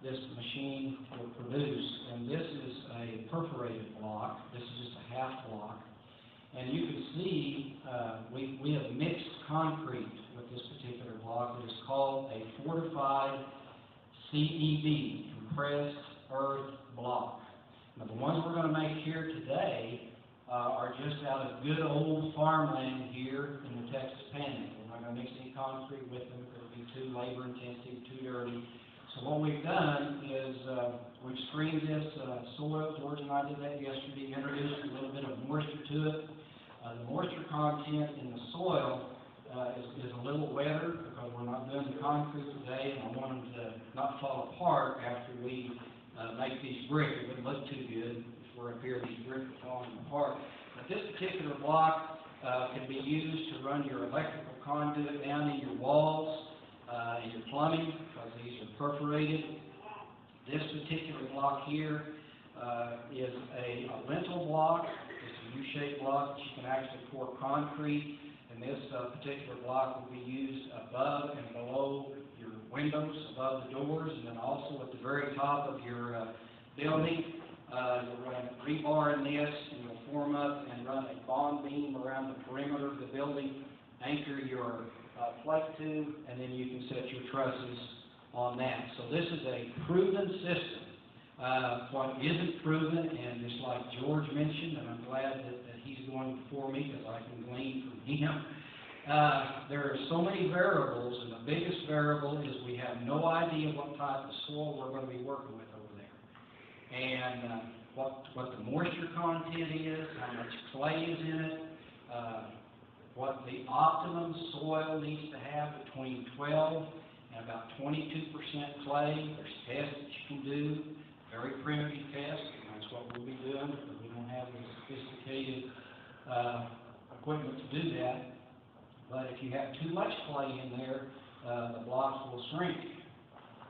this machine will produce. And this is a perforated block. This is just a half block. And you can see we have mixed concrete with this particular block. It is called a fortified CEB, compressed earth block. Now, the ones we're going to make here today are just out of good old farmland here in the Texas Panhandle. We're not going to mix any concrete with them because it would be too labor intensive, too dirty. So what we've done is we've screened this soil. George and I did that yesterday, introduced a little bit of moisture to it. The moisture content in the soil is a little wetter because we're not doing the concrete today, and I want them to not fall apart after we make these bricks. It wouldn't look too good if we're up here, these bricks are falling apart. But this particular block can be used to run your electrical conduit down in your walls and your plumbing because these are perforated. This particular block here is a lintel block. It's a U-shaped block that you can actually pour concrete, and this particular block will be used above and below your windows, above the doors, and then also at the very top of your building. You'll run rebar in this, and you'll form up and run a bond beam around the perimeter of the building, anchor your plate tube, and then you can set your trusses on that. So this is a proven system. What isn't proven, and just like George mentioned, and I'm glad that he's going before me because I can glean from him, there are so many variables, and the biggest variable is we have no idea what type of soil we're going to be working with over there. And what the moisture content is, how much clay is in it, what the optimum soil needs to have between 12 and about 22% clay. There's tests that you can do. Very primitive test, and that's what we'll be doing because we don't have the sophisticated equipment to do that. But if you have too much clay in there, the blocks will shrink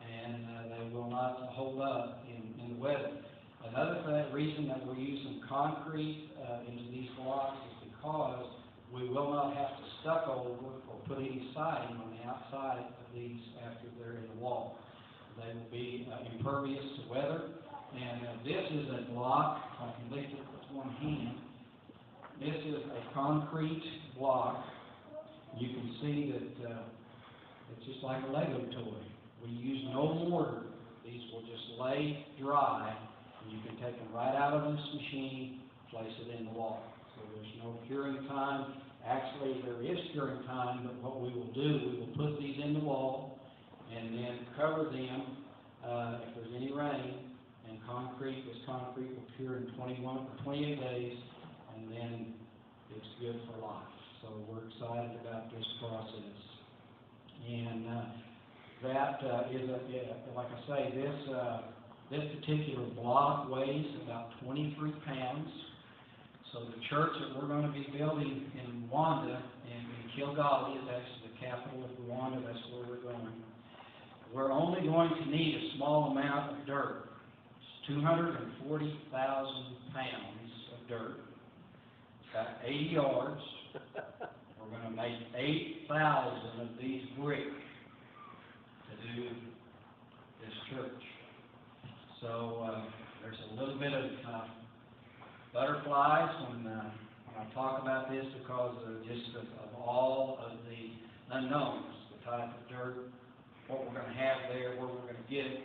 and they will not hold up in the weather. Another reason that we're using concrete into these blocks is because we will not have to stucco over or put any siding on the outside of these after they're in the wall. They will be impervious to weather. And this is a block, I can lift it with one hand. This is a concrete block. You can see that it's just like a Lego toy. We use no mortar. These will just lay dry, and you can take them right out of this machine, place it in the wall. So there's no curing time. Actually, there is curing time, but what we will do, we will put these in the wall, and then cover them if there's any rain, and this concrete will cure in 21 or 28 days, and then it's good for life. So we're excited about this process. And that is, like I say, this particular block weighs about 23 pounds. So the church that we're going to be building in Rwanda, in Kigali, is actually the capital of Rwanda. That's where we're going. We're only going to need a small amount of dirt. It's 240,000 pounds of dirt. About 80 yards. We're going to make 8,000 of these bricks to do this church. So there's a little bit of butterflies when I talk about this because of all of the unknowns, the type of dirt, what we're going to have there, where we're going to get it,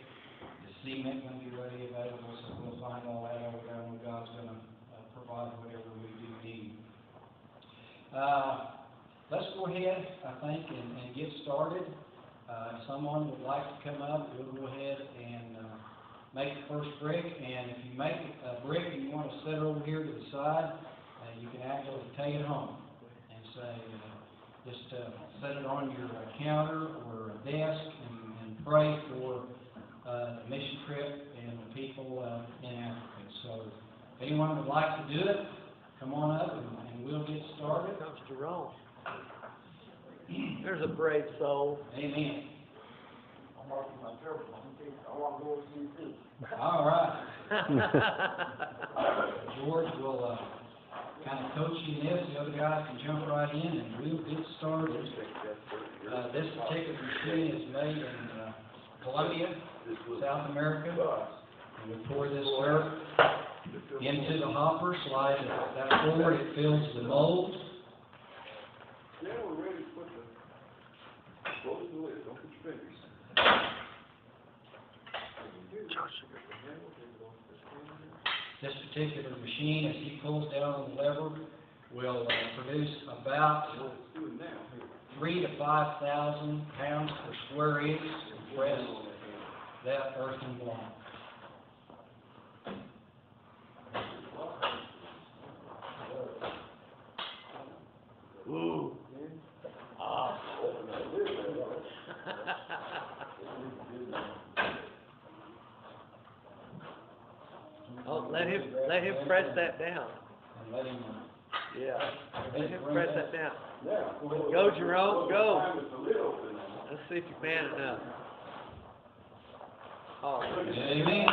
the cement going to be ready available, so we'll find all that over there, and God's going to provide whatever we do need. Let's go ahead, I think, and get started. If someone would like to come up, we'll go ahead and make the first brick. And if you make a brick and you want to set it over here to the side, you can actually take it home and say, just set it on your counter or a desk and pray for the mission trip and the people in Africa. So if anyone would like to do it, come on up and we'll get started. Here comes Jerome. There's a brave soul. Amen. I'm marking my turf. I want to go with you too. All right. George will kind of coach you in this. The other guys can jump right in and we'll get started. This particular machine is made in Colombia. South America. And we pour this dirt into the hopper, slide that forward, it fills the mold. Now we're ready to put the, close the lid, don't put your fingers. This particular machine, as he pulls down on the lever, will produce about 3,000 to 5,000 pounds per square inch to press that earthen block. Ooh. Ah. Oh, let him press that down. And let him, Yeah, let him press that down. Go, Jerome, go. Let's see if you man enough. Oh, amen.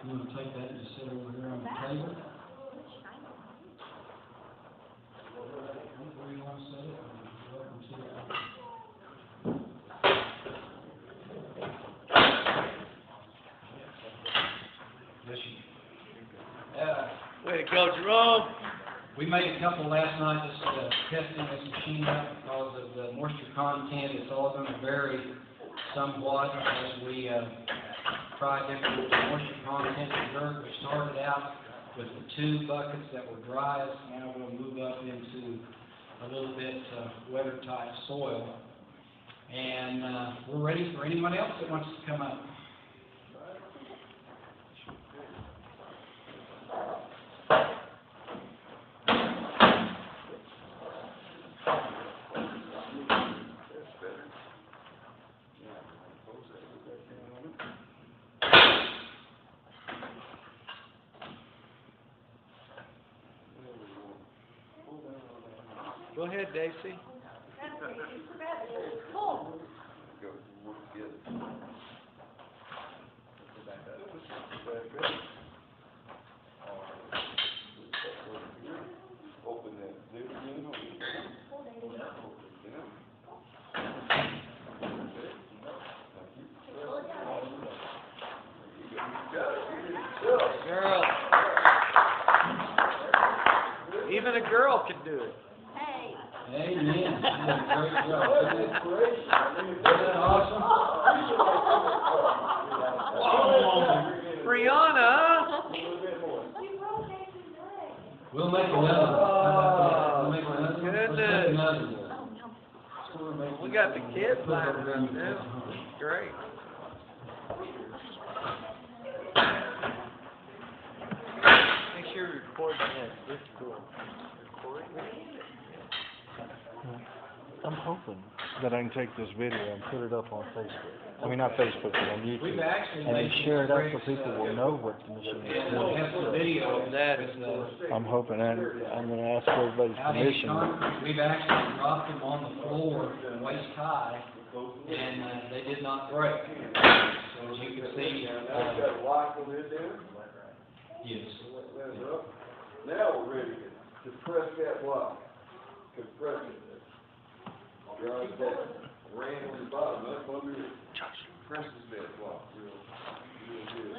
You want to take that and just sit over here on the table? Where you want to set it? Welcome to it. way to go, Jerome. We made a couple last night just testing this machine out because of the moisture content. It's all going to vary somewhat as we try different moisture content of dirt. We started out with the 2 buckets that were dry. Now we'll move up into a little bit wetter type soil. And we're ready for anyone else that wants to come up. Go ahead, Daisy. Open that lid again. Girl. Even a girl can do it. Amen. Great job. Isn't that awesome? Whoa. Brianna. We'll make another one. We'll make another one. Let's make another one. We got the kids lining up now. Great. Make sure you record that. This is cool. I'm hoping that I can take this video and put it up on Facebook. I mean, not Facebook, but on YouTube. We've actually And then made share it out some so people will know what the machine is we'll doing. have some video of That is cool. I'm hoping that I'm going to ask everybody's Out in permission. concrete, we've actually dropped them on the floor waist high, and they did not break. So as you can see, Now you got to lock the lid down. yes. Let it up. Now we're ready to press that block. Compress it. Drive that ram on the bottom up under it. Presses that block real good.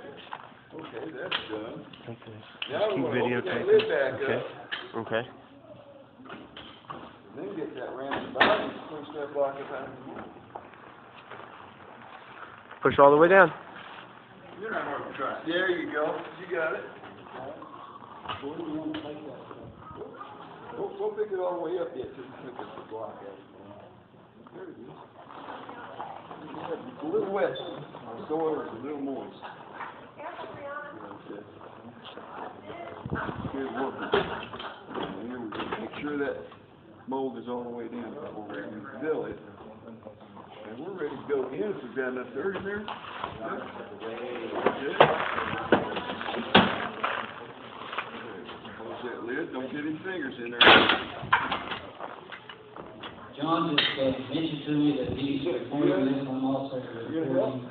Okay, that's done. Okay. Now Keep we're going to open that videotaping. lid back Okay. up. Okay. And then get that ram on the bottom and push that block up out of the wall. Push all the way down. You're not going to try. There you go. You got it. Where do you want to take that? Go pick it all the way up yet till you pick up the block out. There it is. It's a little wet. The soil is a little moist. Good work. And here we go. Make sure that mold is all the way down before we fill it. And we're ready to go in. If we've got enough dirt in there. Good. Close that lid. Don't get any fingers in there. John just mentioned to me that he's recording this. I'm also recording.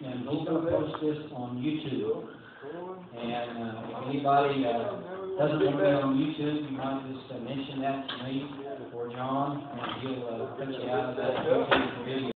And he's going to post this on YouTube. And if anybody doesn't want to be on YouTube, you might just mention that to me, or John, and he'll, put you out of that YouTube video.